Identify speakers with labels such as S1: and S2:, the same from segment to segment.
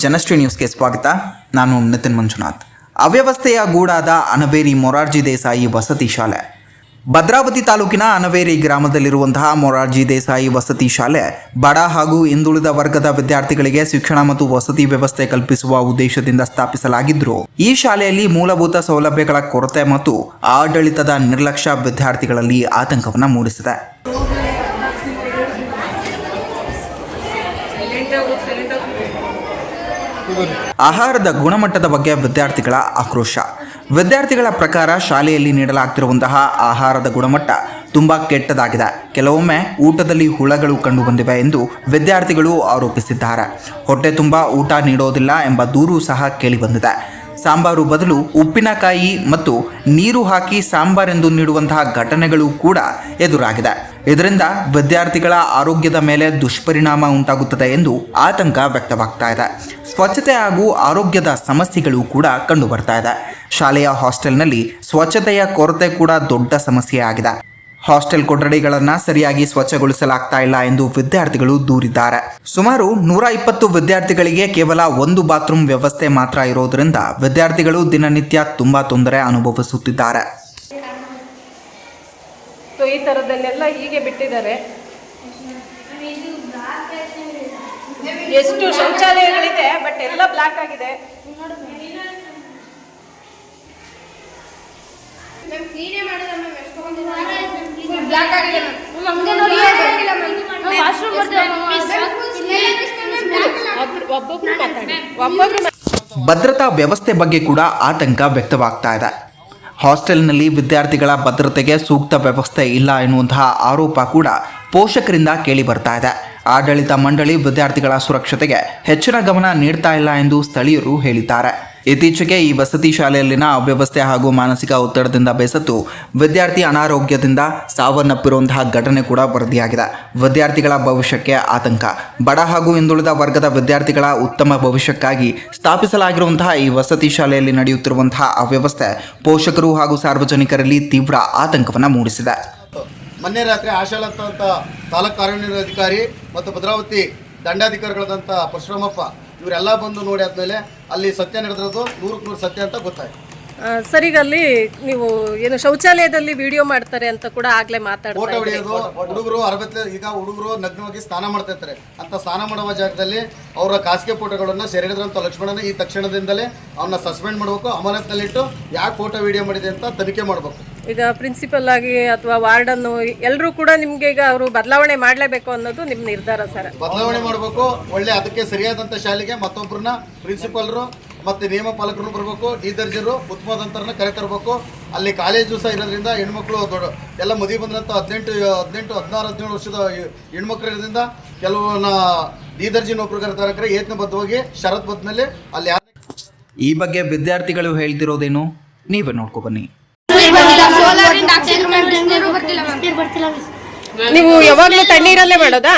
S1: ಜನಶ್ರೀ ನ್ಯೂಸ್ಗೆ ಸ್ವಾಗತ. ನಾನು ನಿತಿನ್ ಮಂಜುನಾಥ್. ಅವ್ಯವಸ್ಥೆಯ ಗೂಡಾದ ಅನವೇರಿ ಮೊರಾರ್ಜಿ ದೇಸಾಯಿ ವಸತಿ ಶಾಲೆ. ಭದ್ರಾವತಿ ತಾಲೂಕಿನ ಅನವೇರಿ ಗ್ರಾಮದಲ್ಲಿರುವಂತಹ ಮೊರಾರ್ಜಿ ದೇಸಾಯಿ ವಸತಿ ಶಾಲೆ ಬಡ ಹಾಗೂ ಹಿಂದುಳಿದ ವರ್ಗದ ವಿದ್ಯಾರ್ಥಿಗಳಿಗೆ ಶಿಕ್ಷಣ ಮತ್ತು ವಸತಿ ವ್ಯವಸ್ಥೆ ಕಲ್ಪಿಸುವ ಉದ್ದೇಶದಿಂದ ಸ್ಥಾಪಿಸಲಾಗಿದ್ದರೂ ಈ ಶಾಲೆಯಲ್ಲಿ ಮೂಲಭೂತ ಸೌಲಭ್ಯಗಳ ಕೊರತೆ ಮತ್ತು ಆಡಳಿತದ ನಿರ್ಲಕ್ಷ್ಯ ವಿದ್ಯಾರ್ಥಿಗಳಲ್ಲಿ ಆತಂಕವನ್ನು ಮೂಡಿಸಿದೆ. ಆಹಾರದ ಗುಣಮಟ್ಟದ ಬಗ್ಗೆ ವಿದ್ಯಾರ್ಥಿಗಳ ಆಕ್ರೋಶ. ವಿದ್ಯಾರ್ಥಿಗಳ ಪ್ರಕಾರ ಶಾಲೆಯಲ್ಲಿ ನೀಡಲಾಗ್ತಿರುವಂತಹ ಆಹಾರದ ಗುಣಮಟ್ಟ ತುಂಬ ಕೆಟ್ಟದಾಗಿದೆ. ಕೆಲವೊಮ್ಮೆ ಊಟದಲ್ಲಿ ಹುಳಗಳು ಕಂಡುಬಂದಿವೆ ಎಂದು ವಿದ್ಯಾರ್ಥಿಗಳು ಆರೋಪಿಸಿದ್ದಾರೆ. ಹೊಟ್ಟೆ ತುಂಬ ಊಟ ನೀಡೋದಿಲ್ಲ ಎಂಬ ದೂರು ಸಹ ಕೇಳಿಬಂದಿದೆ. ಸಾಂಬಾರು ಬದಲು ಉಪ್ಪಿನಕಾಯಿ ಮತ್ತು ನೀರು ಹಾಕಿ ಸಾಂಬಾರೆಂದು ನೀಡುವಂತಹ ಘಟನೆಗಳು ಕೂಡ ಎದುರಾಗಿದೆ. ಇದರಿಂದ ವಿದ್ಯಾರ್ಥಿಗಳ ಆರೋಗ್ಯದ ಮೇಲೆ ದುಷ್ಪರಿಣಾಮ ಉಂಟಾಗುತ್ತದೆ ಎಂದು ಆತಂಕ ವ್ಯಕ್ತವಾಗ್ತಾ ಇದೆ. ಸ್ವಚ್ಛತೆ ಹಾಗೂ ಆರೋಗ್ಯದ ಸಮಸ್ಯೆಗಳು ಕೂಡ ಕಂಡು ಬರ್ತಾ ಇದೆ. ಶಾಲೆಯ ಹಾಸ್ಟೆಲ್ನಲ್ಲಿ ಸ್ವಚ್ಛತೆಯ ಕೊರತೆ ಕೂಡ ದೊಡ್ಡ ಸಮಸ್ಯೆ ಆಗಿದೆ. ಹಾಸ್ಟೆಲ್ ಕೊಠಡಿಗಳನ್ನು ಸರಿಯಾಗಿ ಸ್ವಚ್ಛಗೊಳಿಸಲಾಗ್ತಾ ಇಲ್ಲ ಎಂದು ವಿದ್ಯಾರ್ಥಿಗಳು ದೂರಿದ್ದಾರೆ. ಸುಮಾರು 120 ವಿದ್ಯಾರ್ಥಿಗಳಿಗೆ ಕೇವಲ ಒಂದು ಬಾತ್ರೂಮ್ ವ್ಯವಸ್ಥೆ ಮಾತ್ರ ಇರೋದರಿಂದ ವಿದ್ಯಾರ್ಥಿಗಳು ದಿನನಿತ್ಯ ತುಂಬಾ ತೊಂದರೆ ಅನುಭವಿಸುತ್ತಿದ್ದಾರೆ.
S2: ಈ ಥರದನ್ನೆಲ್ಲ ಹೀಗೆ ಬಿಟ್ಟಿದ್ದಾರೆ. ಎಷ್ಟು ಶೌಚಾಲಯಗಳಿದೆ, ಬಟ್ ಎಲ್ಲ ಬ್ಲಾಕ್ ಆಗಿದೆ.
S1: ಭದ್ರತಾ ವ್ಯವಸ್ಥೆ ಬಗ್ಗೆ ಕೂಡ ಆತಂಕ ವ್ಯಕ್ತವಾಗ್ತಾ ಇದೆ. ಹಾಸ್ಟೆಲ್ನಲ್ಲಿ ವಿದ್ಯಾರ್ಥಿಗಳ ಭದ್ರತೆಗೆ ಸೂಕ್ತ ವ್ಯವಸ್ಥೆ ಇಲ್ಲ ಎನ್ನುವಂತಹ ಆರೋಪ ಕೂಡ ಪೋಷಕರಿಂದ ಕೇಳಿ ಬರ್ತಾ ಇದೆ. ಆಡಳಿತ ಮಂಡಳಿ ವಿದ್ಯಾರ್ಥಿಗಳ ಸುರಕ್ಷತೆಗೆ ಹೆಚ್ಚಿನ ಗಮನ ನೀಡ್ತಾ ಇಲ್ಲ ಎಂದು ಸ್ಥಳೀಯರು ಹೇಳಿದ್ದಾರೆ. ಇತ್ತೀಚೆಗೆ ಈ ವಸತಿ ಶಾಲೆಯಲ್ಲಿನ ಅವ್ಯವಸ್ಥೆ ಹಾಗೂ ಮಾನಸಿಕ ಒತ್ತಡದಿಂದ ಬೇಸತ್ತು ವಿದ್ಯಾರ್ಥಿ ಅನಾರೋಗ್ಯದಿಂದ ಸಾವನ್ನಪ್ಪಿರುವಂತಹ ಘಟನೆ ಕೂಡ ವರದಿಯಾಗಿದೆ. ವಿದ್ಯಾರ್ಥಿಗಳ ಭವಿಷ್ಯಕ್ಕೆ ಆತಂಕ. ಬಡ ಹಾಗೂ ಹಿಂದುಳಿದ ವರ್ಗದ ವಿದ್ಯಾರ್ಥಿಗಳ ಉತ್ತಮ ಭವಿಷ್ಯಕ್ಕಾಗಿ ಸ್ಥಾಪಿಸಲಾಗಿರುವಂತಹ ಈ ವಸತಿ ಶಾಲೆಯಲ್ಲಿ ನಡೆಯುತ್ತಿರುವಂತಹ ಅವ್ಯವಸ್ಥೆ ಪೋಷಕರು ಹಾಗೂ ಸಾರ್ವಜನಿಕರಲ್ಲಿ ತೀವ್ರ ಆತಂಕವನ್ನು ಮೂಡಿಸಿದೆ.
S3: ಮೊನ್ನೆ ರಾತ್ರಿ ಆಶಾಲತ ಅಂತ ತಾಲೂಕು ಕಾರ್ಯನಿರ್ವಹಣಾಧಿಕಾರಿ ಮತ್ತು ಭದ್ರಾವತಿ ದಂಡಾಧಿಕಾರಿಗಳಾದಂಥ ಪರಶುರಾಮಪ್ಪ ಇವರೆಲ್ಲ ಬಂದು ನೋಡಿ ಆದಮೇಲೆ ಅಲ್ಲಿ ಸತ್ಯ ನಡೆದಿರೋದು 100% ಸತ್ಯ ಅಂತ ಗೊತ್ತಾಯ್ತು.
S2: ಸರ್, ಈಗ ಅಲ್ಲಿ ನೀವು ಏನು ಶೌಚಾಲಯದಲ್ಲಿ ವಿಡಿಯೋ ಮಾಡ್ತಾರೆ ಅಂತ ಕೂಡ ಆಗ್ಲೇ ಮಾತಾಡ್ತಾರೆ.
S3: ಫೋಟೋ ಹೊಡೆಯೋದು, ಹುಡುಗರು ಈಗ ಹುಡುಗರು ನಗ್ನವಾಗಿ ಸ್ನಾನ ಮಾಡ್ತಾ ಇರ್ತಾರೆ ಅಂತ ಸ್ನಾನ ಮಾಡುವ ಜಾಗದಲ್ಲಿ ಅವರ ಖಾಸಗಿ ಫೋಟೋಗಳನ್ನು ಸೆರೆ ಹಿಡಿದ್ರಂತ ಲಕ್ಷ್ಮಣನ ಈ ತಕ್ಷಣದಿಂದಲೇ ಅವನ್ನ ಸಸ್ಪೆಂಡ್ ಮಾಡಬೇಕು, ಅಮಾನತಿನಲ್ಲಿಟ್ಟು ಯಾಕೆ ಫೋಟೋ ವಿಡಿಯೋ ಮಾಡಿದೆ ಅಂತ ತನಿಖೆ ಮಾಡಬೇಕು.
S2: ಈಗ ಪ್ರಿನ್ಸಿಪಲ್ ಆಗಿ ಅಥವಾ ವಾರ್ಡನ್ನು ಎಲ್ಲರೂ ಕೂಡ ನಿಮ್ಗೆ ಈಗ ಅವರು ಬದಲಾವಣೆ ಮಾಡಲೇಬೇಕು ಅನ್ನೋದು ನಿಮ್ಮ ನಿರ್ಧಾರ ಸರ್?
S3: ಬದಲಾವಣೆ ಮಾಡಬೇಕು. ಒಳ್ಳೆ ಅದಕ್ಕೆ ಸರಿಯಾದಂಥ ಶಾಲೆಗೆ ಮತ್ತೊಬ್ಬರನ್ನ ಪ್ರಿನ್ಸಿಪಲ್ರು ಮತ್ತು ನಿಯಮ ಪಾಲಕರು ಬರಬೇಕು, ಡಿ ದರ್ಜರು ಉತ್ತಮದಂತರನ್ನ ಕರೆ ತರಬೇಕು. ಅಲ್ಲಿ ಕಾಲೇಜು ಸಹ ಇರೋದ್ರಿಂದ ಹೆಣ್ಮಕ್ಳು ದೊಡ್ಡ ಎಲ್ಲ ಮದುವೆ ಬಂದಂಥ 18, 16, 17 ವರ್ಷದ ಹೆಣ್ಮಕ್ಳು ಇರೋದ್ರಿಂದ ಕೆಲವನ್ನ ಡಿ ದರ್ಜೆ ನೌಕರರಿಗೆ ಯತ್ನಬದ್ಧವಾಗಿ ಷರತ್ಬದ್ಧನಲ್ಲಿ ಅಲ್ಲಿ
S1: ಈ ಬಗ್ಗೆ ವಿದ್ಯಾರ್ಥಿಗಳು ಹೇಳ್ತಿರೋದೇನು ನೀವೇ ನೋಡ್ಕೊ ಬನ್ನಿ.
S2: ನೀವು ಯಾವಾಗಲೂ ತಣ್ಣೀರಲ್ಲೇ ಮಾಡೋದಾ?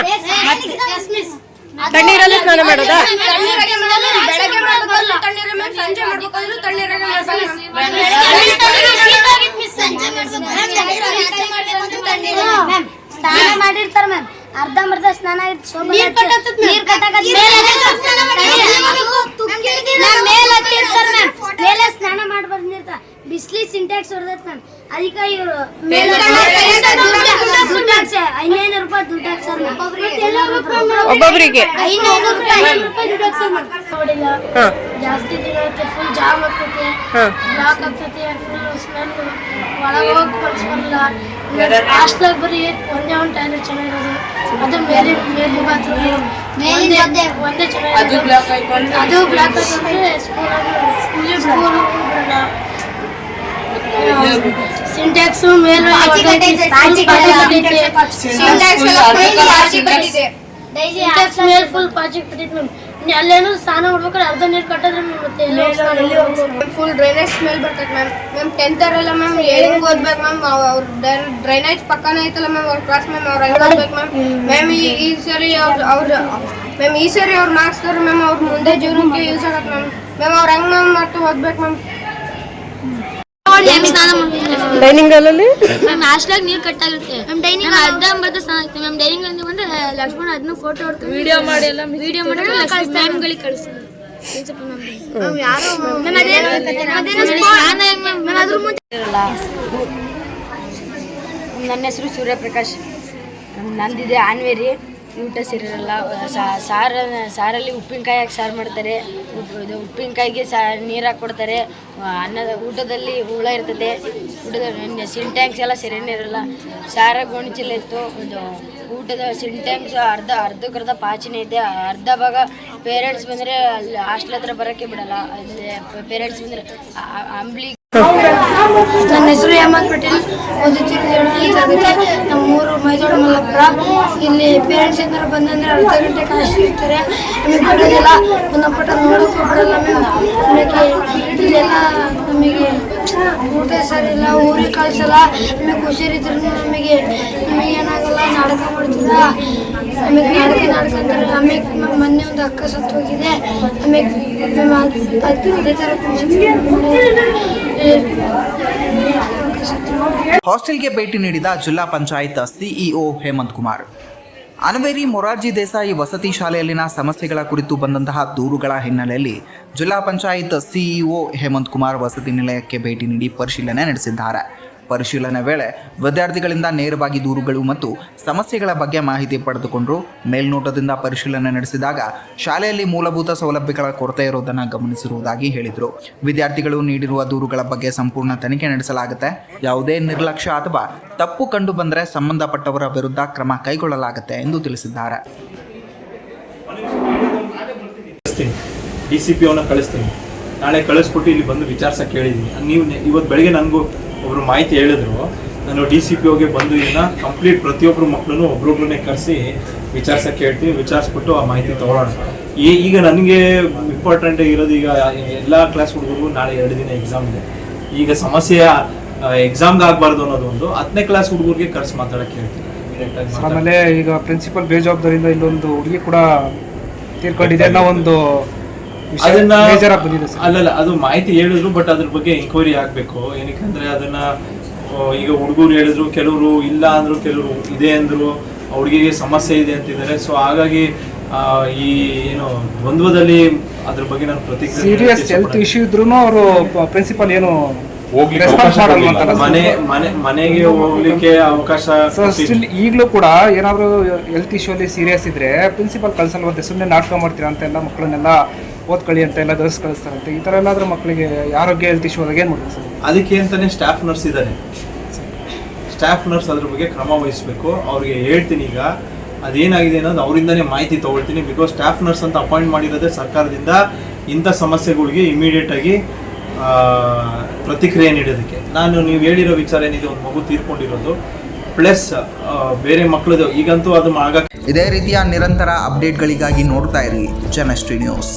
S2: ತಣ್ಣೀರಲ್ಲೇ ಸ್ನಾನ ಮಾಡೋದಾ?
S4: ಸ್ನಾನ ಮಾಡಿರ್ತಾರ ಮ್ಯಾಮ್, ಅರ್ಧಂಬರ್ಧ ಸ್ನಾನ ಮೇಲೆ ಸ್ನಾನ ಮಾಡಿ ಬಂದಿರ್ತಾರ. ಬಿಸ್ಲಿ ಸಿಂಟ್ಯಾಕ್ಸ್ ಹೊಡೆದೈತ್ ಮ್ಯಾಮ್, ಅದಕ್ಕೆ ಇವರು 500 ರೂಪಾಯಿ ದುಡ್ಡು ಹಾಕ್ಸರ್
S2: ಒಬ್ಬೊಬ್ಬರಿಗೆ.
S4: 500 ರೂಪಾಯಿ ದುಡ್ಡು ಹಾಕ್ಸರ್ ನೋಡಿಲ್ಲ. ಜಾಸ್ತಿ ದಿನ ಐತೆ, ಫುಲ್ ಜಾಮ್ ಆಗ್ತೈತೆ, ಬ್ಲಾಕ್ ಆಗ್ತೈತೆ, ಫುಲ್ ಸ್ಮೆಲ್, ಒಳಗೆ ಹೋಗಿ ಬರಲ್ಲ. ಹಾಸ್ಟೆಲ್ ಬರೀ ಒಂದೇ ಒಂದು ಟಾಯ್ಲೆಟ್ ಚೆನ್ನಾಗಿರೋದು, ಅದು ಮೇಲೆ ಬಾತ್ರೂಮ್ ಒಂದೇ ಚೆನ್ನಾಗಿರೋದು, ಅದು ಬ್ಲಾಕ್ ಆಗ್ತದೆ. ಸ್ಕೂಲ್ ಸಿಂಟ್ಯಾಕ್ಸ್ ಮೇಲೆ ಫುಲ್ ಪಾಚಿ ಕಟ್ಟಿದ್ ಮ್ಯಾಮ್. ಅಲ್ಲೇನು ಸ್ನಾನ ಮಾಡ್ಬೇಕಾದ್ರೆ ಅರ್ಧ ನೀರು ಕಟ್ಟಿದ್ರೆ
S5: ಫುಲ್ ಡ್ರೈನೇಜ್ ಸ್ಮೆಲ್ ಬರ್ತೈತೆ ಮ್ಯಾಮ್. 10th ಅವರೆಲ್ಲ ಮ್ಯಾಮ್ ಹೆಂಗ್ ಓದ್ಬೇಕು ಮ್ಯಾಮ್? ಅವ್ರ ಡ್ರೈನೇಜ್ ಪಕ್ಕನೇ ಐತಲ್ಲ ಮ್ಯಾಮ್ ಅವ್ರ ಕ್ಲಾಸ್ ಮ್ಯಾಮ್, ಅವ್ರು ಹೆಂಗ್ ಓದ್ಬೇಕು ಮ್ಯಾಮ್? ಮ್ಯಾಮ್ ಈ ಸರಿ ಅವ್ರು ಮಾರ್ಕ್ಸ್ ತರ ಮ್ಯಾಮ್, ಅವ್ರ ಮುಂದೆ ಜೀವನಕ್ಕೆ ಯೂಸ್ ಆಗತ್ತೆ ಮ್ಯಾಮ್. ಅವ್ರು ಹೆಂಗ್ ಮ್ಯಾಮ್ ಮಾಡ್ತು ಓದ್ಬೇಕು ಮ್ಯಾಮ್?
S2: ಡೈನಿಂಗ್ ಹಾಲಲ್ಲಿ
S4: ಮ್ಯಾಮ್ ಹಾಸ್ಟೆಲ್ ನೀರು ಕಟ್ಟಾಗುತ್ತೆ ಮ್ಯಾಮ್. ಡೈನಿಂಗ್ ಅರ್ಧಂಬರ್ಧ ಸ್ನಾನ ಆಗ್ತದೆ ಮ್ಯಾಮ್. ಡೈನಿಂಗ್ ಅಂದ್ರೆ ಲಕ್ಷ್ಮಣ ಅದನ್ನ ಫೋಟೋ ಹೊಡ್ತೀವಿ, ವಿಡಿಯೋ ಮಾಡಿ ಮ್ಯಾಮ್ಗಳಿಗೆ ಕಳಿಸ್ತೀವಿ. ಮ್ಯಾಮ್ ಯಾರು
S6: ನನ್ನ ಹೆಸರು ಸೂರ್ಯಪ್ರಕಾಶ್. ನಂದಿದೆ ಆನ್ವೇರಿ. ಊಟ ಸೇರಿರಲ್ಲ. ಸಾರಲ್ಲಿ ಉಪ್ಪಿನಕಾಯಿ ಹಾಕಿ ಸಾರು ಮಾಡ್ತಾರೆ. ಉಪ್ಪಿನಕಾಯಿಗೆ ನೀರು ಹಾಕಿ ಕೊಡ್ತಾರೆ. ಅನ್ನದ ಊಟದಲ್ಲಿ ಹುಳ ಇರ್ತದೆ. ಊಟದ ಸಿಂಟ್ಯಾಕ್ಸ್ ಎಲ್ಲ ಸರಿಯೇ ಇರಲ್ಲ. ಸಾರ ಗೋಣಿಚೀಲ ಇತ್ತು. ಇದು ಊಟದ ಸಿಂಟ್ಯಾಕ್ಸ್ ಅರ್ಧಕ್ಕರ್ಧ ಪಾಚಿನೇ ಇದೆ. ಅರ್ಧ ಭಾಗ ಪೇರೆಂಟ್ಸ್ ಬಂದರೆ ಅಲ್ಲಿ ಹಾಸ್ಟೆಲ್ ಹತ್ರ ಬರೋಕ್ಕೆ ಬಿಡಲ್ಲ. ಅಲ್ಲಿ ಪೇರೆಂಟ್ಸ್ ಬಂದರೆ ಅಂಬ್ಲಿ.
S4: ನನ್ನ ಹೆಸರು ಹೇಮಂತ್ ಪಟೇಲ್. ಓದುತ್ತಿರೋದು 7ನೇ ತರಗತಿ. ನಮ್ಮೂರು ಮೈದೋಡ ಮಲ್ಲಪುರ. ಇಲ್ಲಿ ಪೇರೆಂಟ್ಸ್ ಏನಾರು ಬಂದಂದ್ರೆ ಅರ್ಧ ಗಂಟೆ ಕಾಯಿಸಿರ್ತಾರೆ. ನಮಗೆ ಬಿಡೋದಿಲ್ಲ. ಒಂದೊಂದು ಪಟ ನೋಡೋಕ್ಕೂ ಬಿಡಲ್ಲ ಮ್ಯಾಮ್. ನಮಗೆ ಇಲ್ಲೆಲ್ಲ ನಮಗೆ ಊಟ ಸರಿ ಇಲ್ಲ, ಊರಿಗೆ ಕಳಿಸಲ್ಲ. ನಮಗೆ ಹುಷಾರಿದ್ರು ನಮಗೆ ಏನಾಗಲ್ಲ. ನಾಟಕ ಮಾಡ್ತೀರ. ನಮಗೆ ನಾಟಕ ಅಂತಾರೆ. ಆಮೇಲೆ ಮೊನ್ನೆ ಒಂದು ಅಕ್ಕ ಸತ್ತು ಹೋಗಿದೆ. ಆಮೇಲೆ ಅದೇ ಥರ
S1: ಹಾಸ್ಟೆಲ್ಗೆ ಭೇಟಿ ನೀಡಿದ ಜಿಲ್ಲಾ ಪಂಚಾಯತ್ ಸಿಇಒ ಹೇಮಂತ್ ಕುಮಾರ್. ಅನ್ವೇರಿ ಮೊರಾರ್ಜಿ ದೇಸಾಯಿ ವಸತಿ ಶಾಲೆಯಲ್ಲಿನ ಸಮಸ್ಯೆಗಳ ಕುರಿತು ಬಂದಂತಹ ದೂರುಗಳ ಹಿನ್ನೆಲೆಯಲ್ಲಿ ಜಿಲ್ಲಾ ಪಂಚಾಯತ್ ಸಿಇಒ ಹೇಮಂತ್ ಕುಮಾರ್ ವಸತಿ ನಿಲಯಕ್ಕೆ ಭೇಟಿ ನೀಡಿ ಪರಿಶೀಲನೆ ನಡೆಸಿದ್ದಾರೆ. ಪರಿಶೀಲನೆ ವೇಳೆ ವಿದ್ಯಾರ್ಥಿಗಳಿಂದ ನೇರವಾಗಿ ದೂರುಗಳು ಮತ್ತು ಸಮಸ್ಯೆಗಳ ಬಗ್ಗೆ ಮಾಹಿತಿ ಪಡೆದುಕೊಂಡರು. ಮೇಲ್ನೋಟದಿಂದ ಪರಿಶೀಲನೆ ನಡೆಸಿದಾಗ ಶಾಲೆಯಲ್ಲಿ ಮೂಲಭೂತ ಸೌಲಭ್ಯಗಳ ಕೊರತೆ ಇರುವುದನ್ನು ಗಮನಿಸಿರುವುದಾಗಿ ಹೇಳಿದರು. ವಿದ್ಯಾರ್ಥಿಗಳು ನೀಡಿರುವ ದೂರುಗಳ ಬಗ್ಗೆ ಸಂಪೂರ್ಣ ತನಿಖೆ ನಡೆಸಲಾಗುತ್ತೆ. ಯಾವುದೇ ನಿರ್ಲಕ್ಷ್ಯ ಅಥವಾ ತಪ್ಪು ಕಂಡು ಬಂದರೆ ಸಂಬಂಧಪಟ್ಟವರ ವಿರುದ್ಧ ಕ್ರಮ ಕೈಗೊಳ್ಳಲಾಗುತ್ತೆ ಎಂದು ತಿಳಿಸಿದ್ದಾರೆ.
S7: DCP ಅವನ್ನ ಕಳಿಸ್ತೀನಿ. ನಾಳೆ ಕಳಿಸ್ಬಿಟ್ಟು ಇಲ್ಲಿ ಬಂದು ವಿಚಾರಿಸಕ್ಕೆ ಹೇಳಿದ್ದೀನಿ. ನೀವು ಇವತ್ತು ಬೆಳಗ್ಗೆ ನನಗೂ ಒಬ್ಬರು ಮಾಹಿತಿ ಹೇಳಿದ್ರು. ನಾನು DCP ಅವರಿಗೆ ಬಂದು ಇದನ್ನು ಕಂಪ್ಲೀಟ್ ಪ್ರತಿಯೊಬ್ಬರು ಮಕ್ಕಳನ್ನು ಒಬ್ರೊಬ್ರನ್ನೇ ಕರೆಸಿ ವಿಚಾರಿಸಕ್ಕೆ ಹೇಳ್ತೀನಿ. ವಿಚಾರಿಸ್ಬಿಟ್ಟು ಆ ಮಾಹಿತಿ ತೊಗೊಳ್ಳೋಣ. ಈಗ ನನಗೆ ಇಂಪಾರ್ಟೆಂಟ್ ಇರೋದು, ಈಗ ಎಲ್ಲ ಕ್ಲಾಸ್ ಹುಡುಗರಿಗೂ ನಾಳೆ 2 ದಿನ ಎಕ್ಸಾಮ್ ಇದೆ. ಈಗ ಸಮಸ್ಯೆ ಎಕ್ಸಾಮ್ಗೆ ಆಗಬಾರ್ದು ಅನ್ನೋದು ಒಂದು. 10ನೇ ಕ್ಲಾಸ್ ಹುಡುಗರಿಗೆ ಕರೆಸಿ ಮಾತಾಡೋಕ್ಕೆ ಹೇಳ್ತೀನಿ.
S8: ಆಮೇಲೆ ಈಗ ಪ್ರಿನ್ಸಿಪಲ್ ಬೇಜವಾಬ್ದಾರಿಯಿಂದ ಇಲ್ಲೊಂದು ಹುಡುಗಿ ಕೂಡ ತೀರ್ಕೊಂಡಿದೆ ಅನ್ನೋ ಒಂದು
S7: ಅದನ್ನ ಅಲ್ಲಲ್ಲ, ಅದು ಮಾಹಿತಿ ಹೇಳಿದ್ರು. ಬಟ್ ಅದ್ರ ಬಗ್ಗೆ ಎಂಕ್ವೈರಿ ಆಗಬೇಕು. ಏನಕ್ಕಂದ್ರೆ ಅದನ್ನ ಈಗ ಹುಡುಗರು ಹೇಳಿದ್ರು, ಕೆಲವರು ಇಲ್ಲ ಅಂದ್ರು, ಕೆಲವರು ಇದೆ ಅಂದ್ರು, ಹುಡುಗಿಗೆ ಸಮಸ್ಯೆ ಇದೆ ಅಂತಿದ್ದಾರೆ. ಸೊ ಹಾಗಾಗಿ ಈ ಏನು ದ್ವಂದ್ವದಲ್ಲಿ ಅದ್ರ ಬಗ್ಗೆ ನಾನು ಪ್ರತಿಕ್ರಿಯೆ.
S8: ಸೀರಿಯಸ್ ಹೆಲ್ತ್ ಇಶ್ಯೂ ಇದ್ರೂ ಅವರು ಪ್ರಿನ್ಸಿಪಲ್ ಏನು
S7: ಮನೆಗೆ ಹೋಗ್ಲಿಕ್ಕೆ ಅವಕಾಶ.
S8: ಸ್ಟಿಲ್ ಈಗಲೂ ಕೂಡ ಏನಾದ್ರು ಹೆಲ್ತ್ ಇಶ್ಯೂ ಅಲ್ಲಿ ಸೀರಿಯಸ್ ಇದ್ರೆ ಪ್ರಿನ್ಸಿಪಲ್ ಕಳ್ಸಲ್ವಂತೆ. ಸುಮ್ಮನೆ ನಾಟಕ ಮಾಡ್ತೀರಾ ಅಂತ ಎಲ್ಲ ಮಕ್ಕಳನ್ನೆಲ್ಲ ಓದ್ಕೊಳ್ಳಿ ಅಂತ ಎಲ್ಲ ದರ್ಸ್ ಕಳಿಸ್ತಾರಂತೆ. ಈ ಥರ ಎಲ್ಲಾದ್ರೂ ಮಕ್ಕಳಿಗೆ ಆರೋಗ್ಯ ಹೆಲ್ತ್ ಇಶ್ಯೂ ಆದಾಗ ಏನು ಮಾಡ್ಬೇಕು ಸರ್?
S7: ಅದಕ್ಕೆ ಅಂತಾನೆ ಸ್ಟಾಫ್ ನರ್ಸ್ ಇದ್ದಾರೆ. ಸ್ಟಾಫ್ ನರ್ಸ್ ಅದ್ರ ಬಗ್ಗೆ ಕ್ರಮ ವಹಿಸಬೇಕು. ಅವ್ರಿಗೆ ಹೇಳ್ತೀನಿ. ಈಗ ಅದೇನಾಗಿದೆ ಅನ್ನೋದು ಅವರಿಂದನೇ ಮಾಹಿತಿ ತೊಗೊಳ್ತೀನಿ. ಬಿಕಾಸ್ ಸ್ಟಾಫ್ ನರ್ಸ್ ಅಂತ ಅಪಾಯಿಂಟ್ ಮಾಡಿರೋದೇ ಸರ್ಕಾರದಿಂದ ಇಂಥ ಸಮಸ್ಯೆಗಳಿಗೆ ಇಮಿಡಿಯೇಟ್ ಆಗಿ ಪ್ರತಿಕ್ರಿಯೆ ನೀಡೋದಕ್ಕೆ. ನೀವು ಹೇಳಿರೋ ವಿಚಾರ ಏನಿದೆ, ಒಂದು ಮಗು ತೀರ್ಕೊಂಡಿರೋದು ಪ್ಲಸ್ ಬೇರೆ ಮಕ್ಕಳದು, ಈಗಂತೂ ಅದು ಆಗಕ್ಕೆ.
S1: ಇದೇ ರೀತಿಯ ನಿರಂತರ ಅಪ್ಡೇಟ್ಗಳಿಗಾಗಿ ನೋಡ್ತಾ ಇರಿ ಜನಶ್ರೀ ನ್ಯೂಸ್.